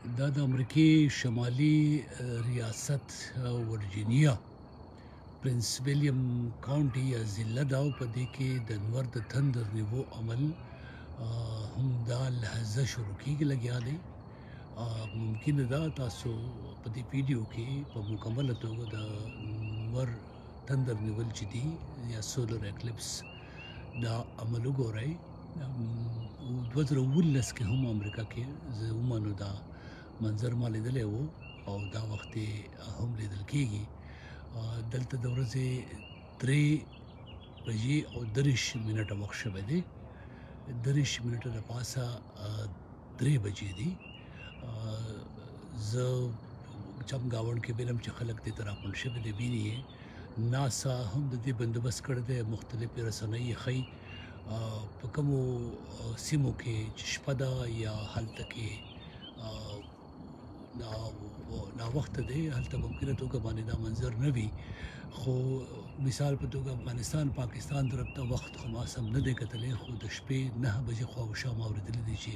دا د امریکې شمالي ریاست ورجینیا پرنس ویلیام کاونټي یا ضلع ده او په دې کې د انور د تندر ریوو عمل هم دا لحظه شروع کېږي لګیا دی. ممکن ده تاسو په دې ویډیو کې په مکمله توګه د انور تندر نیول چې دي یا سولر اکلپس دا عمل وګورئ. 2019 کې هم امریکا کې زه ومنو دا منظر ما لیدلی و او دا وخت هم لیدل کېږي. دلته د ورځې 3 بجې او 30 منټه وخت شوی دی. 30 منټه د پاسه 3 بجې دي. زه چمګاونډ کې وینم چې خلک دې ته راغونډ شوي دي. ویني ناسا هم د دې بندوبست کړی دی. مختلفې رسنۍ ښیي په کومو سیمو کې چې شپه ده یا هلته کې ناوخته دی، هلته ممکنه توګه باندې دا منظر نه وي. خو مثال په توګه افغانستان پاکستان طرف ته وخت خو ما سم نه دی کتلی، خو د شپې 9 بجې خواوشا ما اورېدلی دی چې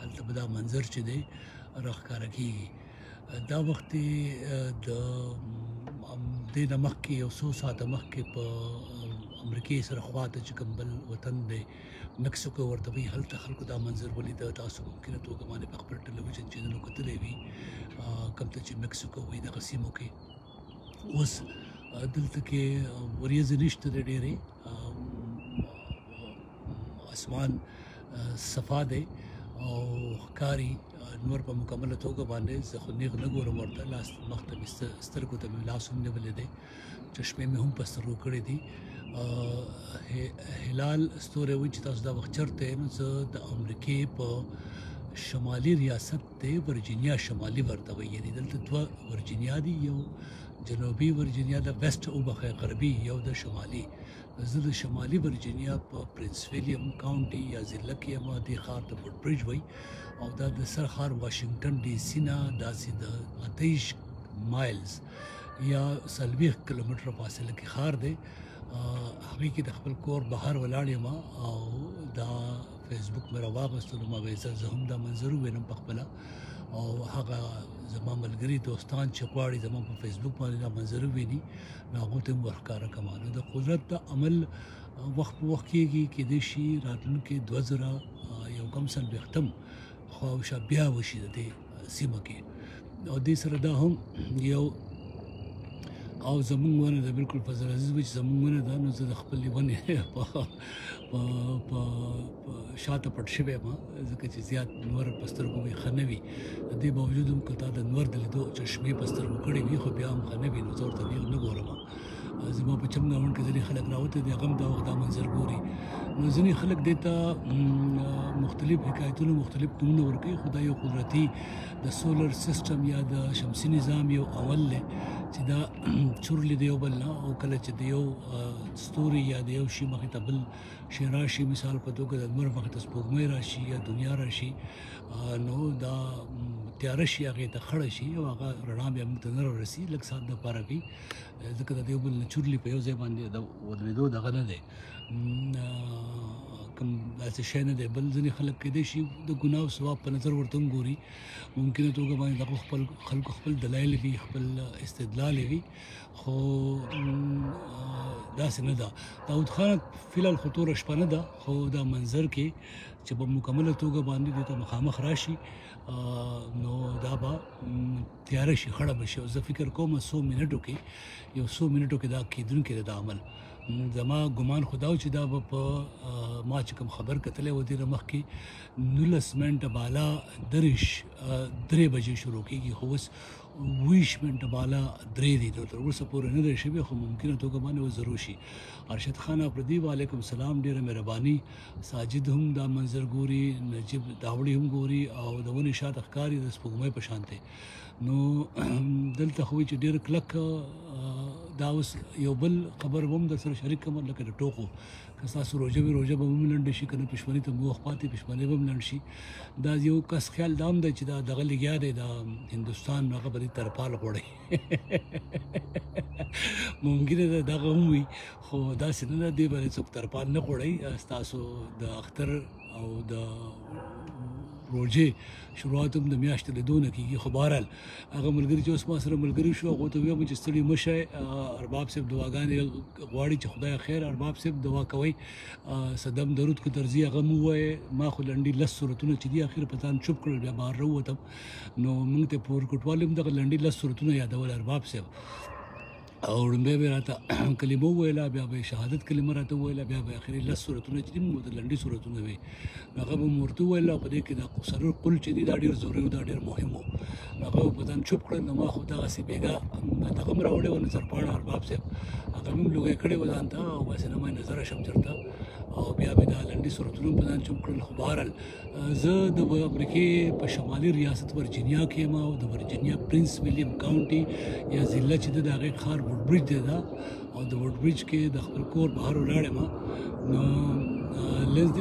هلته به دا منظر چې دی راښکاره کېږي. دا وخت د دې نه مخکې یو څو ساعته مخکې په امریکې سره خواته چې کوم بل وطن دی مکسیکو ورته وایي، هلته خلکو دا منظر ولیده. تاسو ممکنه توګه باندې په خپل ټلویزیون چینلو کتلی وي کوم ته چې مکسیکو وایي دغه سیمو کې. اوس دلته کې وریځې نشته دی ډېرې، اسمان صفا دی او ښکاري نور په مکمله توګه باندې. زه خو نیغ نه ګورم ورته، لاس مخ ته مې سترګو ته مې لاس هم نیولی دی، چشمې مې هم په سترګو کړې دي. هلال ستوری وایي چې تاسو دا وخت چېرته یې؟ نو زه د امریکې په شمالي ریاست دی ورجینیا شمالي ورته وایي، یعنې دلته 2 ورجینیا دي، یو جنوبي ورجینیا د ویسټ وبخښئ غربي، یو د شمالي. زه د شمالي ورجینیا په پرنس ویلیام کاونټي یا ضلع کې یم. دې ښار ته فوټ برج وایي او دا د سر ښار واشنګټن ډي سي نه داسې د 28 مایلز یا 40 کیلومتره فاصله کې ښار دی. هغې کې د خپل کور بهر ولاړ یم او دا فیسبوک مې راواغېستلو. ما ویل زه هم دا منظر ووینم په خپله، او هغه زما ملګري دوستان چې غواړي زما په فیسبوک باندې دا منظر وویني نو هغو ته هم ورښکاره کړم. نو د قدرت د عمل وخت په وخت کېږي، کېدای شي راتلونکي 2040 خواوشا بیا وشي د دې سیمه کې. او دې سره دا هم یو او زمونږ ونه ده، بلکل فضل عزیز وایي چې زمونږ ونه ده. نو زه د خپلې ونې په شاته پټ شوی یم، ځکه چې زیات نور په سترګو مې ښه نه وي. د دې باوجود هم که تا د نور د لیدو چشمې په سترګو کړې وي، خو بیا هم ښه نه وي، نو زه ورته نیغ نه ګورم. زما په چمګاونډ کې ځینې خلک راوتي دي، هغه هم دا وخت دا منظر ګوري. نو ځینې خلک دې ته مختلف حکایتونه مختلف نومونه ورکوي، خو دا یو قدرتي د سولر سیسټم یا د شمسي نظام یو عمل دی چې دا چورلي د یو بل نه، او کله چې د یو ستوري یا د یو شي مخې ته بل شی راشي، مثال په توګه د لمر مخې ته سپوږمۍ راشي یا دنیا راشي، نو دا تیاره شي، هغې ته خړه شي او هغه رڼا بیا موږ ته نه رارسي، لږ ساعت دپاره کوي، ځکه د یو بل نه چورلي په یو ځای باندې د ودرېدو دغه نه دی، کوم داسې شی نه دی. بل ځینې خلک کېدای شي د ګناه او ثواب په نظر ورته هم ګوري، ممکنه توګه باندې دغه خلکو خپل دلایل وي، خپل استدلال وي، خو داسې نه ده. داود خان فی الحال خو توره شپه نه ده، خو دا منظر کې چې په مکمله توګه باندې دې ته مخامخ راشي نو دا به تیاره شي، خړه به شي. او زه فکر کوم 100 منټو کې یو 100 منټو کې دا کېدونکی دی دا عمل. زما ګمان خو دا و چې دا به په ما چې کوم خبر کتلی و دې نه مخکې 19 منټه بالا 3 بجې شروع کېږي، خو اوس 20 منټه بالا 3 دي، نو تر اوسه پورې نه دی شوی، خو ممکنه توګه باندې به ضرور شي. ارشد خان افریدي وعلیکم السلام، ډېره مهرباني. ساجد هم دا منظر ګوري، نجیب داوړي هم ګوري او د ونې شاته ښکاري د سپوږمۍ په شان دی. نو دلته خو چې ډېر کلک دا اوس یو بل خبر به هم در سره شریک کړم، لکه د ټوکو که ستاسو روژه وي، روژه به هم لنډه شي، که نه پښمني ته مو وخت پاتې پښمنۍ به هم لنډ شي. دا یو کس خیال دا هم دی چې دا دغه لګیا دی د هندوستان، هغه به دې ترپال غواړي ممکنه ده دغه هم وي، خو داسې نه ده، دې به څوک ترپال نه غواړئ. ستاسو د اختر او د پروژې شروعات هم د میاشتې له دونه کېږي. خو بهرحال هغه ملګري چې اوس ما سره ملګري شو هغو ته ویم چې ستړي مه شئ، ارباب صاحب دعاګانې غواړي چې خدای خیر. ارباب صاحب دعا کوئ، صدم درود که درځي هغه مو ووایئ. ما خو لنډي 10 صورتونه چې دي اخر په ځان چوپ کړل، بیا بهر راووتم. نو موږ ته پور کوټوال هم دغه لنډي 10 صورتونه یادول ارباب صاحب، او لومبی به راته کلمه وویله، بیا به شهادت کلمه راته وویله، بیا به اخري 10 صورتونه چې دي موږ د لنډي صورتونه وي هغه به مو ورته وویل. او په دې کې د څلور قل چې دي دا ډېر ضروري او دا ډېر مهم و. هغه په ځان چوپ کړل. نو ما خو دغسې بېګا دغه هم راوړی و نظرپاڼه ارباب صاحب، هغه مې هم لوګی کړې وه ځان ته، او بس نه ما نظره شم چېرته، او بیا مې دا لنډي صورتونه هم په ځان چوپ کړل. خو بهرحال زه د امریکې په شمالي ریاست ورجینیا کې یم، او د ورجینیا پرنس ویلیم کاونټي یا ضلع چې ده د هغې ښار ووډ برج دی ده، او د ووډ برج کې د خپل کور بهر ولاړ یم. نو لینز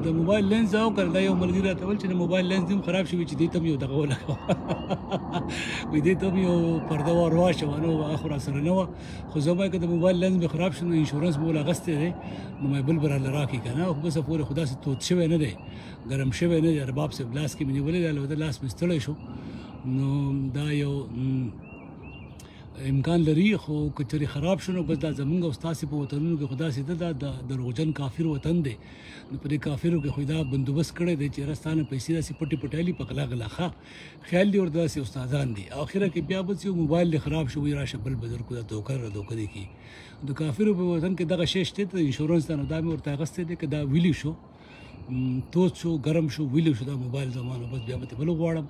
د موبایل لینز او که دا یو ملګري راته ویل چې د موبایل لینز دې هم خراب شوي چې دې ته هم یو دغه ولګوه وایي دې ته هم یو پرده ور واچوه. نو هغه خو راسره نه وه، خو زه وایم که د موبایل لینز مې خراب شو نو انشورنس مې ول اخیستی دی، نو مې بل به راله راکړي که نه. خو بسه پورې خو داسې تود شوی نه دی، ګرم شوی نه دی. ارباب صاحب لاس کې مې نیولی دی، البته لاس مې ستړی شو. نو دا یو امکان لري، خو که چېرې خراب شو نو بس دا زمونږ او ستاسې په وطنونو کې خو داسې ده، دا د دروغجن کافر وطن دی. نو په دې کافرو کې خو دا بندوبست کړی دی چې یاره ستا نه پیسې داسې پټې پټیالي په غلا غلا ښه خیال دي، ورته داسې استادان دي. اخره کې بیا بس یو موبایل دې خراب شو وایي راشه بل به درکړو، دا دوکه دوکه دې کړي. د کافرو په وطن کې دغه شی شته، د انشورنس ته نو دا مې ورته اخیستی دی که دا ویلي شو، تود شو، ګرم شو، ویلو شو دا موبایل زمانو، بس بیا به ته بل غواړم.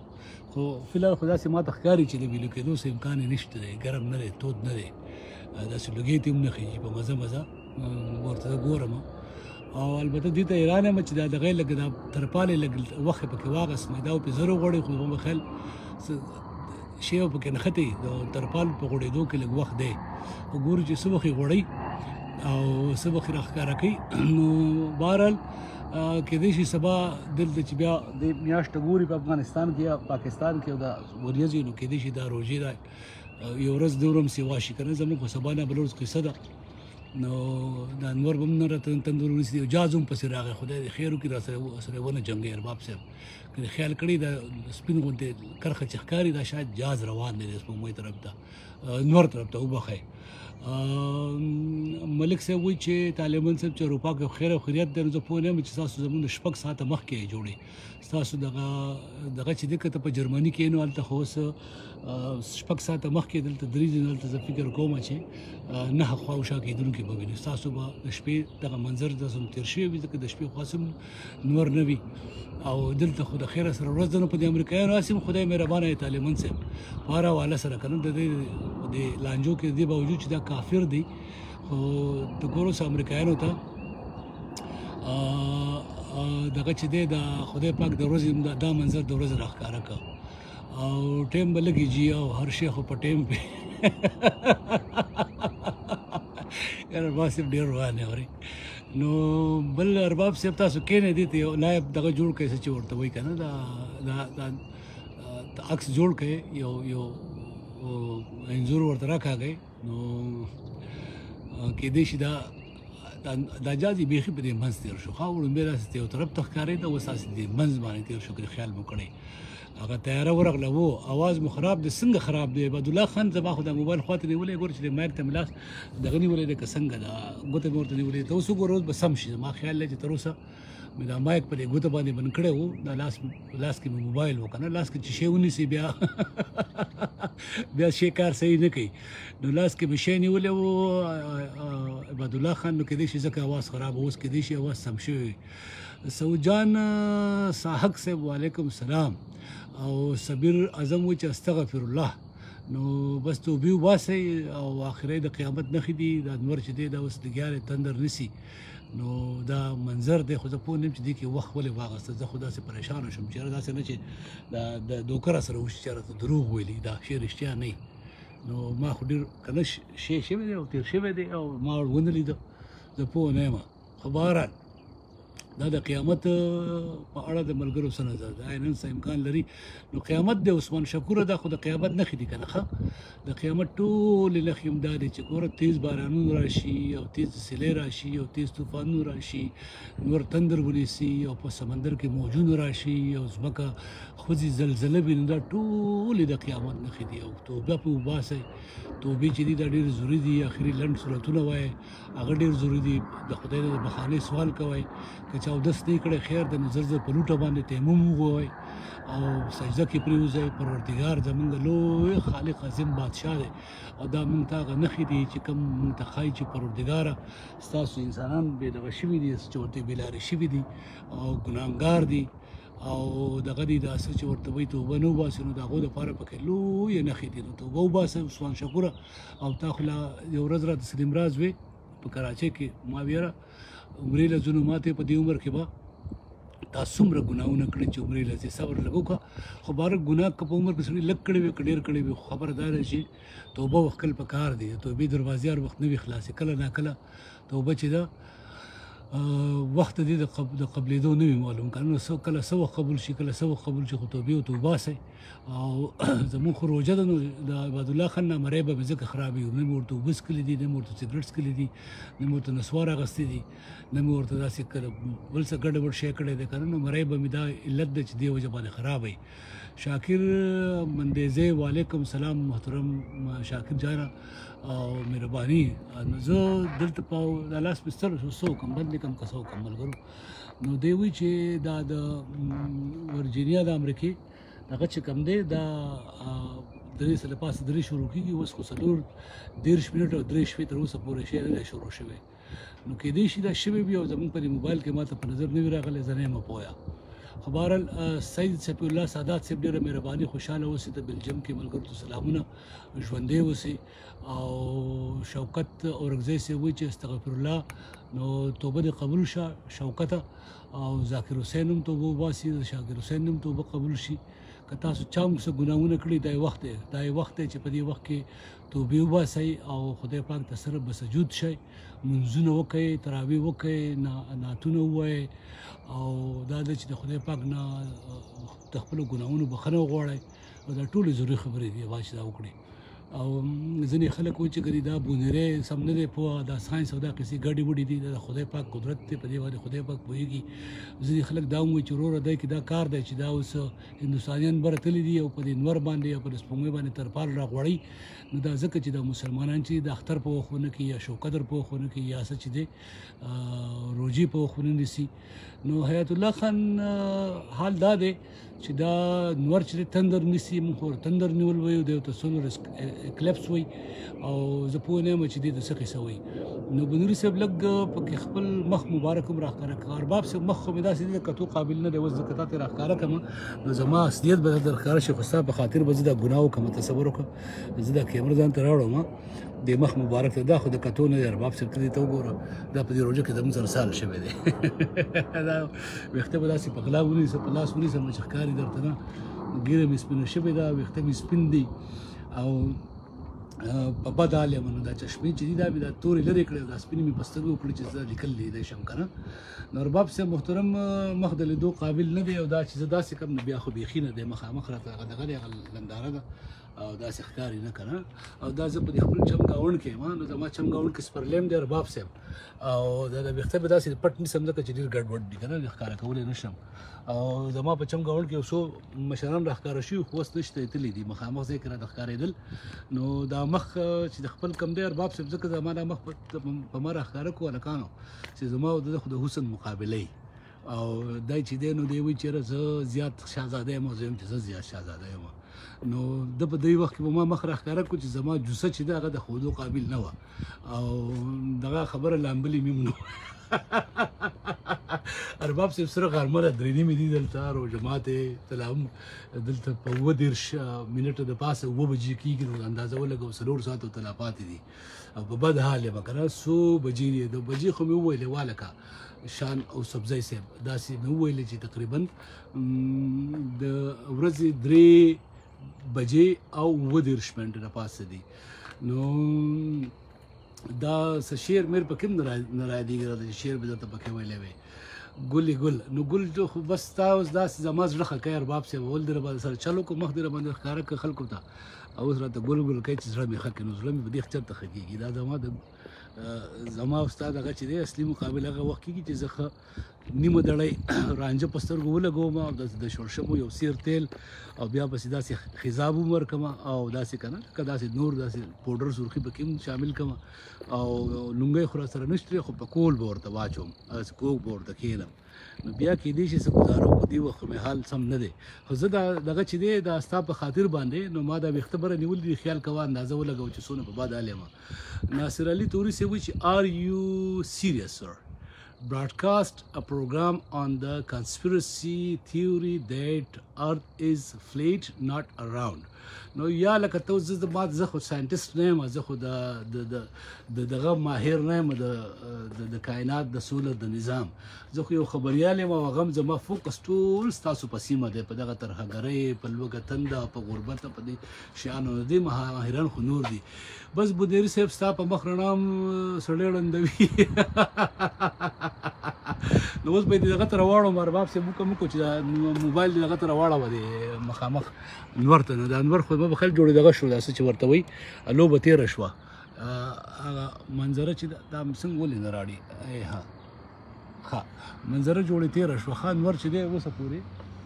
خو فلحال خو داسې ما ته ښکاري چې د ویلو کېدو څه امکان یې نشته دی، ګرم نه دی، تود نه دی، داسې لوګی ته هم نه خېږي، په مزه مزه ورته زه ګورم. او البته دې ته حیران یم چې دا دغې لږ دا ترپالې لږ وخت پکې واغېست، دا پې زر وغوړې، خو په خیال شی به پکې نښتې، د ترپال په غوړېدو کې لږ وخت دی. خو ګورو چې څه وخت یې غوړوي او څه وخت یې راښکاره کوي. نو بهرحال کېدای شي سبا دلته چې بیا د میاشته ګوري په افغانستان کې یا پاکستان کې او دا ورځې، نو کېدای شي دا روژې دا یو ورځ د ورم سیوا شي که نه، زموږ خو سبا نه بله ورځ قصه ده. نو د انور به هم نه راته تندور ونیسي، او جاز هم پسې راغی، خدای دې خیر وکړي راسره ونه جنګوي ارباب صاحب. که دې خیال کړی دا سپین غوندې کرښه چې ښکاري دا شاید جاز روان دی د سپوږمۍ طرف ته، نور طرف ته وبخئ. ملک صاحب وایي چې طالبان صاحب چې اروپا کې خیر او خیریت دی، نو زه پوه نه یم چې تاسو زموږ 6 ساعته مخکې یې جوړې، ستاسو دغه چې دی که ته په جرمني کې نو هلته خو اوس 6 ساعته مخکې دلته درېږي، نو هلته زه فکر کوم چې 9 خواوشا کېدونکي به وي، نو ستاسو به د شپې دغه منظر داسې تېر شوی وي، ځکه د شپې خو هسې نور نه وي. او دلته خو د خیره سره ورځ ده، نو په دې امریکایانو هسې هم خدای مهربانه دی طالبان صاحب په هر حواله سره که نه، د دې لانجو کې د دې باوجود چې دا کافر دی، خو د ګورو سه امریکایانو ته دغه چې دی د خدای پاک د ورځې دا منظر د ورځې راښکاره کړه، او ټیم به لږ جي او هر شی خو په ټیم پې یاره ارباب صاحب ډېر روان دی اورې. نو بل ارباب صاحب تاسو کښېنئ دې ته یو نایب دغه جوړ کړئ، څه چې ورته وایي که نه، دا عکس جوړ کړئ، یو انځور ورته راکاږئ، نو کېدای شي دا جاز یې بیخي په دې منځ تېر شو، ښه وړومبی داسې یو طرف ته ښکارېده، اوس داسې دې منځ باندې تېر شو، که خیال مو کړی. هغه تیاره ورغله و، اواز مو خراب دی، څنګه خراب دی؟ عبدالله خان زما خو دا موبایل خواته نیولی، ګوره چې د مایک ته مې لاس دغه نیولی دی که څنګه دا ګوته مې ورته نیولې، ته اوس وګوره اوس به سم شي. زما خیال دی چې تر اوسه مې دا مایک په دې ګوته باندې بند کړی و، دا لاس کې مې موبایل و که نه، لاس کې چې شی ونیسي بیا شی کار صحیح نه کوي. نو لاس کې مې شی نیولی و عبدالله خان، نو کېدای شي ځکه اواز خراب اوس کېدای شي اواز سم شوی وي. سوجان ساحق صاحب وعلیکم السلام، او صبیر اعظم وایي چې استغفر الله. نو بس توبې وباسئ، او آخرۍ د قیامت نښې دي، دا انور چې دی دا اوس لګیا دی تندر نیسي، نو دا منظر دی. خو زه پوه نه یم چې دې کې وخت ولې واغسته، زه خو داسې پریشانه شوم چې یاره داسې نه چې د دوکه را سره وشي چې راته دروغ ویلي، دا شی رښتیا نه وي. نو ما خو ډېر که نه شی شوی دی او تېر شوی دی، او ما ونه لیده، زه پوه نه یم. خو بهرحال دا د قیامت په اړه د ملګرو څه نظر ده؟ آیا نن څه امکان لري؟ نو قیامت د عثمان شکوره دا خو د قیامت نښې دي که نه ښه د قیامت ټولې نښې هم دا دي چې ګوره تیز بارانونه راشي او تیز سیلۍ راشي او تیز طوفانونه راشي نور تندر ونیسي او په سمندر کې موجونه راشي او ځمکه خوځي زلزله وي نو دا ټولې د قیامت نښې دي او توبه پرې وباسئ توبې چې دي دا ډېر ضروري دي اخري لنډ صورتونه وایي هغه ډېر ضروري دي د خدای د بخانۍ سوال کوئ که چا اودس نه کړی خیر د نظر زه په لوټه باندې تیمم ووایئ او سجده کې پرېوځئ پروردګار زمونږ لوی خالق عظیم بادشاه دی او دا مونږ ته هغه نښې دي چې کوم مونږ ته ښایي چې پروردګاره ستاسو انسانان بې دغه شوي دي چې ورته بې لارې شوي دي او ګناهګار دي او دغه دي دا څه چې ورته وایي توبه نه وباسي نو د هغو دپاره پکې لویې نښې دي نو توبه وباسئ عثمان شکوره او تا خو لا یو ورځ راته سلیم راز وې په کراچۍ کې ما ویره عمرې له ځینو ماته په دې عمر کې به تا څومره ګناهونه کړي چې عمرې له صبر لږ وکړه خو باره ګناه که په عمر کې سړي لږ کړی وي که ډېر کړی وي خو خبره دا ده چې توبه وکړل پکار دی د توبې دروازې هر وخت نه وي خلاصې کله ناکله توبه چې ده وخت دې د قبلېدو نه وي معلوم که نه کله څه وخت قبول شي کله څه وخت قبول شي خو توبې ورته وباسئ او زمونږ خو روژه ده نو د عبادالله خان نامرۍ به مې ځکه خرابوي نه مې ورته اوبه څښلي دي نه مې ورته سګرټ څښلي دي نه مې ورته نسوار اخیستی دي نه مې ورته داسې بل څه ګډوډ شی کړی دی که نه نو مرۍ به مې دا علت ده چې دې وجه باندې خرابوي شاکر مندیزی وعلیکم سلام محترم شاکر جانا او مهرباني نو زه دلته په د لاس بستر څه وکړم بند کم که څه وکړم ملګرو نو دی وایي چې دا د ورجینیا د امریکې دغه چې کوم دی دا درې سره پاسه درې شروع کېږي اوس خو 40 منټه او 3 شپې تر اوسه پورې شی نه دی شروع شوی نو کېدای شي دا شوی وي او زمونږ په موبایل کې ماته په نظر نه وي راغلی زه نه یم پوهه خو بهرحال سید صفي الله سادات صاحب ډېره مهرباني خوشحاله اوسئ د بلجیم کې ملګرو ته سلامونه ژوندی اوسئ او شوکت اورکزی صاحب وایي چې استغفر الله نو توبه دې قبول شه شوکته او ذاکر حسین هم توبه وباسي شاکر حسین هم توبه قبول شي که تاسو چا هم څه ګناهونه کړي دا یې وخت دی دا یې وخت دی چې په دې وخت کې توبې وباسئ او خدای پاک ته صرف به سجود شئ منځونه وکئ تراویح وکئ نعتونه ووایئ او دا ده چې د خدای پاک نه د خپلو ګناهونو بخښنه وغواړئ او دا ټولې ضروري خبرې دي یوازې چې دا وکړئ او ځینې خلک وایي چې ګرې دا بونیری سم نه دی پوهه دا ساینس او دا قصې ګډې وډې دي دا د خدای پاک قدرت دی په دې باندې خدای پاک پوهېږي ځینې خلک دا هم وایي چې وروره دی کې دا کار دی چې دا اوس هندوستانیان بره تللي دي او په دې نور باندې او په سپوږمۍ باندې ترپال راغوړوي نو دا ځکه چې دا مسلمانان چې د اختر په وخت ونه کوي یا شوقدر په وخت ونه کوي یا څه چې دی روژې په وخت ونه نیسي نو حیات الله خان حال دا دی چې دا نور چې تندر نیسي موږ خو تندر نیول وایو دی ورته سولر اکلپس وایي او زه پوه نه یم چې دې ته څه قصه وایي نو بنوري صاحب لږ پکې خپل مخ مبارک هم راښکاره کړه ارباب صاحب مخ خو مې داسې دی کتو قابل نه دی اوس زه که تا ته راښکاره کړم نو زما اصلیت به در ښکاره شي خو ستا په خاطر به زه دا ګناه وکړم تصور وکړه زه دا کیمره ځان ته راوړم د مخ مبارک ته دا خو د کتو نه دی ارباب صاحب ته دې ته وګوره دا په دې روژه کې زموږ سره سال شوی دی دا ویښته به داسې په غلا ونیسه په لاس ونیسم چې ښکاري درته نه ږیره مې سپینه شوې ده ویښته مې سپین دي او په بد حال یم نو دا چشمې چې دي دا مې دا تورې لرې کړې دا سپینې مې په سترګو وکړې چې زه لیکل لیدی شم که نه نو ارباب صاحب محترم مخ د لیدو قابل نه دی او دا چې زه داسې کړم نو بیا خو بیخي نه دی مخامخ راته هغه دغه دی هغه لنداره ده او داسې ښکاري نه که نه او دا زه په دې خپل چمګاونډ کې یم نو زما چمګاونډ کې سپرلیم دی ارباب صاحب او دا د ویښته به داسې پټ نیسم ځکه چې ډېر ګډوډ دي که نه ښکاره کولی نه شم او زما په چمګاونډ کې یو څو مشران راښکاره شوي خو اوس نشته تللي دي مخامخ ځای کې راته ښکارېدل نو دا مخ چې د خپل کم دی ارباب صاحب ځکه زما دا مخ په ما راښکاره کړو هلکانو چې زما او د خو د حسن مقابله او دی چې دی نو دی وایي چېرې زه زیات شهزاده یم او زه یم چې زه زیات شهزاده یم نو د په دې وخت کې به ما مخ راښکاره کړو چې زما جوسه چې ده هغه د ښودو قابل نه وه او دغه خبره لامبلې مې هم نه ارباب صاحب سره غرمه را درې نیمې دي دلته روژه ماتې تله هم دلته په 29 منټه د پاسه 7 بجې کېږي نو اندازه ولګوه 4 ساعته تله پاتې دي او په بد حال یم که نه 100 بجې دي 2 بجې خو مې وویلې والکه شان او سبزی صاحب داسې مې وویلې چې تقریبا د ورځې 3 بجې او 29 منټه د پاسه دي نو دا څه شعر میر پکې هم نه را یادېږي راته چې شعر به درته پکې ویلی وی ګلې ګل نو ګل جو خو بس تا اوس داسې زما زړه ښه کوي ارباب صاحب ول دې راباندې سره چلو کو مخ دې راباندې ښکاره کړه خلکو ته او اوس راته ګل ګل کوي چې زړه مې ښه کړي نو زړه مې په دې چېرته ښه کېږي دا زما او ستا دغه چې دی اصلي مقابل هغه وخت کېږي چې زه ښه نیمه دړۍ رانجه په سترګو ولګوم او د شړشمو یو سیر تیل او بیا پسې داسې خضاب هم ورکړم او داسې که نه لکه داسې نور داسې پوډر سرخي پکې هم شامل کړم او لونګۍ خو راسره نشته خو په کول به ورته واچوم هسې کوږ به ورته کښېنم نو بیا کېدای شي څه ګزاره وکړو دې وخت مې حال سم نه دی خو زه دغه چې دی دا ستا په خاطر باندې نو ما دا ویښته بره نیولي دي خیال کوه اندازه ولګوه چې څونه په بد حال یم ناصر علي توري صاحب وایي چې are you serious sir broadcast a program on the conspiracy theory that earth is flat not around نو یا لکه ته زه خو ساینټسټ نه یم زه خو دغه ماهر نه یم د کائنات د سولر د نظام زه خو یو خبریال یم او هغه هم زما فوکس ټول ستاسو په سیمه دی په دغه ترهګرۍ په لوږه تنده په غربت په دې شیانو دې ماهران خو نور دي بس بودیري صاحب ستا په مخ رڼا هم سړی ړندوي نو اوس به یې دغه ته راواړوم ارباب صاحب وکړو چې موبایل دې دغه ته راواړوه د مخامخ انور ته نو د انور خو به خل جوړې دغه شو دا څه چې ورته وایي لوبه تېره شوه هغه منظره چې دا څنګه ولې نه راړي ښه منظره جوړې تېره شوه ښه انور چې دی اوسه پورې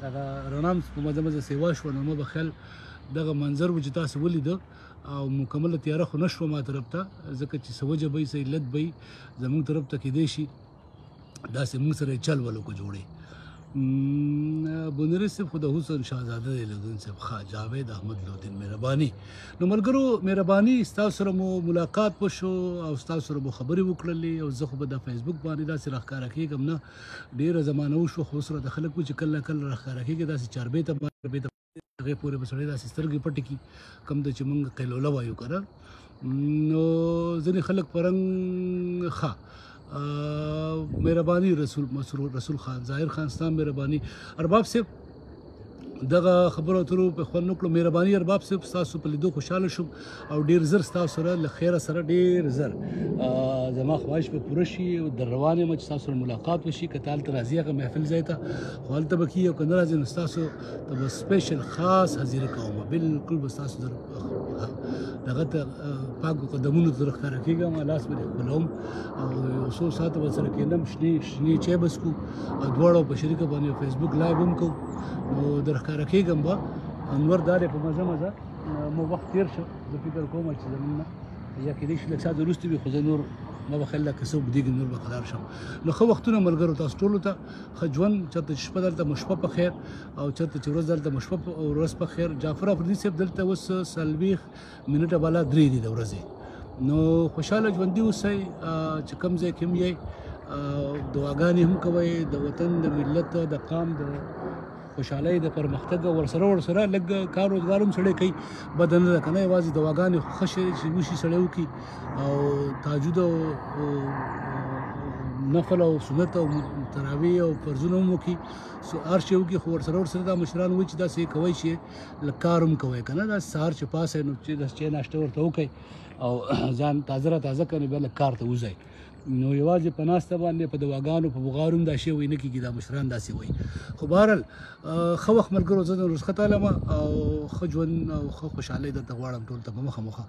دغه رڼا هم په مزه مزه سیوا شوه نو ما به خیال دغه منظر و چې تاسو ولیده او مکمله تیاره خو نه شوه ما طرف ته ځکه چې څه وجه به وي څه علت به وي زموږ طرف ته کېدای شي داسې موږ سره یې چل ول وکړو جوړې بونیري صاحب خو د حسن شهزاده دی لودین صاحب ښه جاوید احمد لودین مهرباني نو ملګرو مهرباني ستاسو سره مو ملاقات وشو او ستاسو سره مو خبرې وکړلې او زه خو به د فیسبوک باندې داسې راښکاره کېږم نه ډېره زمانه وشوه خو اوس راته خلک وایي چې کله کله راښکاره کېږي داسې چاربې ته هغې پورې به سړی داسې سترګې پټې کړي کم ته چې موږ قیلوله وایو که نه نو ځینې خلک په رنګ ښه مهرباني رسول خان ظاهر خان ستا مهرباني ارباب صاحب دغه خبرو اترو په خوند وکړو مهرباني ارباب صاحب ستاسو په لیدو خوشحاله شوم او ډېر زر ستاسو سره له خیره سره ډېر زر زما خواهش به پوره شي او در روان یم چې ستاسو سره ملاقات وشي که ته هلته راځي هغه محفل ځای ته خو هلته به کېږي او که نه راځي نو ستاسو ته به سپیشل خاص حاضري کوم بالکل به ستاسو دغه ته پاکو قدمونو ته راښکاره کېږم لاس به دې خپلوم او یو څو ساعته به سره کېنم شنې چای به څکو او دواړه په شریکه باندې فیسبوک لایو هم کوو نو درښکاره کېږم به انور دا دی په مزه مزه مو وخت تېر شو زه فکر کوم چې زموږ نه یا کېدای شي لږ ساعت وروسته وي خو زه نور ما به خیال که څه اوږدېږي نور به قرار شم نو ښه وختونه ملګرو تاسو ټولو ته ښه ژوند چېرته چې شپه دلته مو شپه په خیر او چېرته چې ورځ دلته مو شپه ورځ په خیر جعفر افریدي صاحب دلته اوس 40 منټه بالا 3 دي د ورځې نو خوشحاله ژوندي اوسئ چې کوم ځای کې هم یئ دعاګانې هم کوئ د وطن د ملت د قام د خوشحالۍ د پرمختګ ورسره لږ کار روزګار هم سړی کوي بده نه ده که نه یوازې دواګانې ښه شی چې وشي سړی وکړي او تهجد او نفل او سنت او تراویح او فرضونه هم وکړي هر شی وکړي خو ورسره دا مشران وایي چې داسې کوئ چې لږ کار هم کوئ که نه داسې سهار چې پاسئ نو چې چای ناشته ورته وکړئ او ځان تازه کړئ بیا لږ کار ته وځئ نو یوازې په ناسته باندې په دواګانو په بغارو هم دا شی وایي نه کېږي دا مشران داسې وایي خو بهرحال ښه وخت ملګرو زه نن رخصت عالمه او ښه ژوند او ښه خوشحالۍ درته غواړم ټول ته په مخه